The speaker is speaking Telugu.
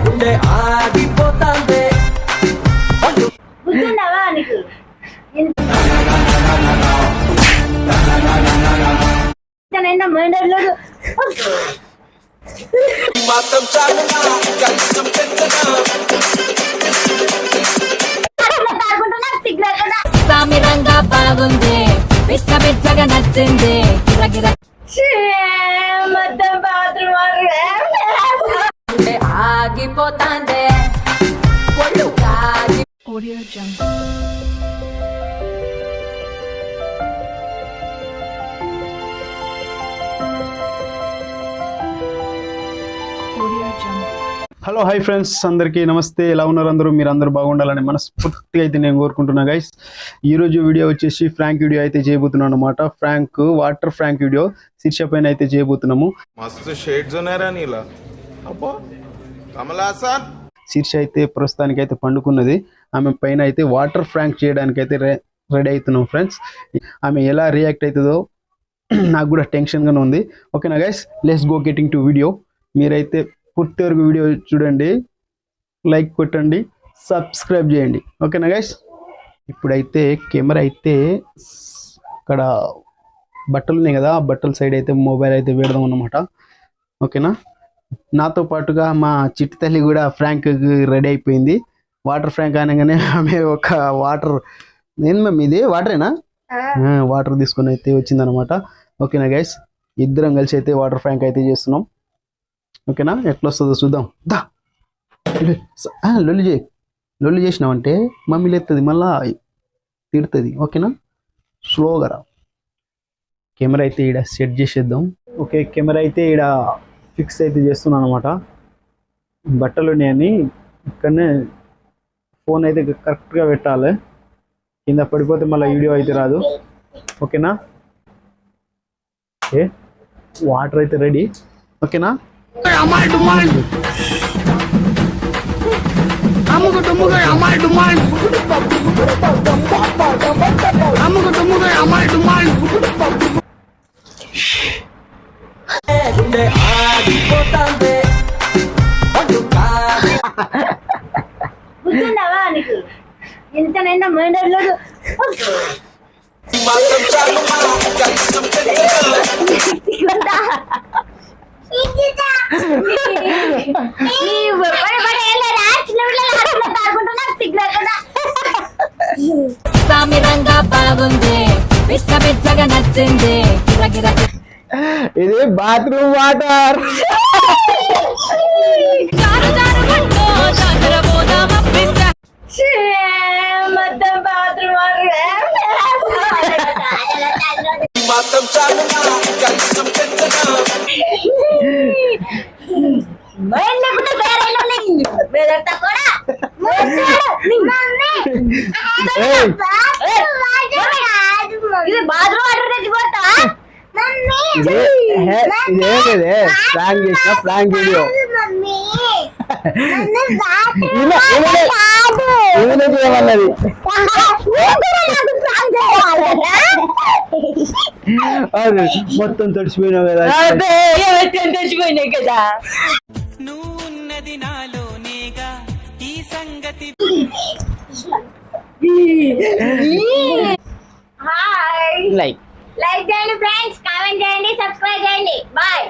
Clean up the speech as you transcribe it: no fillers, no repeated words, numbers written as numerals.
గుండె ఆగిపోతాందే గుర్తుండవా నీకు ఇంత మెండర్లేదు మాత్రం చాలునా కలిసం పెంచనా సామిరంగా బాగుంది పిచ్చ పిచ్చగా నచ్చింది గిరగిర మొత్తం బాత్రూమ్ ఆగిపోతాందే ఒళ్ళు కాగి Audio Jungle. Hello hi friends, అందరికీ నమస్తే. ఎలా ఉన్నారు అందరూ? మీరు అందరూ బాగుండాలని మనస్ఫూర్తిగా అయితే నేను కోరుకుంటున్నా గైస్. ఈరోజు వీడియో వచ్చేసి ఫ్రాంక్ వీడియో అయితే చేయబోతున్నాను అనమాట. వాటర్ ఫ్రాంక్ వీడియో శీర్ష పైన అయితే చేయబోతున్నాము. మస్తు షేడ్స్ ఉన్నారా నీలా అబ్బో కమలాసన్. శీర్ష అయితే ప్రస్తుతానికి అయితే పండుకున్నది. ఆమె పైన అయితే వాటర్ ఫ్రాంక్ చేయడానికి అయితే రెడీ అవుతున్నాం ఫ్రెండ్స్. ఆమె ఎలా రియాక్ట్ అవుతుందో నాకు కూడా టెన్షన్గానే ఉంది. ఓకేనా guys, let's go getting to video. మీరైతే పూర్తి వరకు వీడియో చూడండి, లైక్ కొట్టండి, సబ్స్క్రైబ్ చేయండి. ఓకేనా గైస్. ఇప్పుడైతే కెమెరా అయితే ఇక్కడ బట్టలు ఉన్నాయి కదా, ఆ బట్టల సైడ్ అయితే మొబైల్ అయితే పెడదాం అన్నమాట. ఓకేనా. నాతో పాటుగా మా చిట్టి తల్లి కూడా ఫ్రాంక్ రెడీ అయిపోయింది. వాటర్ ఫ్రాంక్ అనగానే ఆమె ఒక వాటర్, నేను మ్యామ్ ఇది వాటరేనా, వాటర్ తీసుకొని అయితే వచ్చిందనమాట. ఓకేనా గైస్, ఇద్దరం కలిసి అయితే వాటర్ ఫ్రాంక్ అయితే చేస్తున్నాం. ఓకేనా, ఎట్లా వస్తుందో చూద్దాం. దా లొల్లి చేసినామంటే మమ్మీ లేస్తుంది, మళ్ళా తిడుతుంది. ఓకేనా, స్లోగా రా. కెమెరా అయితే ఈడ సెట్ చేసేద్దాం. ఓకే, కెమెరా అయితే ఈడ ఫిక్స్ అయితే చేస్తున్నాను అనమాట. బట్టలు ఉన్నాయని ఇక్కడనే ఫోన్ అయితే కరెక్ట్గా పెట్టాలి, కింద పడిపోతే మళ్ళీ వీడియో అయితే రాదు. ఓకేనా. ఓకే, వాటర్ అయితే రెడీ. ఓకేనా. గుండె ఆగిపోతాందే గుర్తుండవా నీకు ఇంత నిండా మెండర్లేదు మాత్రం చాలునా కలిసం పెంచనా సామిరంగా బాగుంది పిచ్చ పిచ్చగా నచ్చింది గిరగిర ఇది బాత్రూమ్ వాటర్. మొత్తం బాత్రూమ్ మాత్రం చాలునా కలిసం పెంచనా ఇది బాత్రూమ్ వాటర్ తెచ్చిపోతా ఇదేదే ఫ్రాంక్ చేసిన ఫ్రాంక్ వీడియో. ఏమైనా చేయమన్నది. మొత్తం తడిచిపోయినావు కదా. తెచ్చిపోయినాయి కదా. నువ్వున్నది నాలోనేగా ఈ సంగతి. హాయ్, లైక్ చేయండి ఫ్రెండ్స్, కామెంట్ చేయండి, సబ్స్క్రైబ్ చేయండి. బాయ్.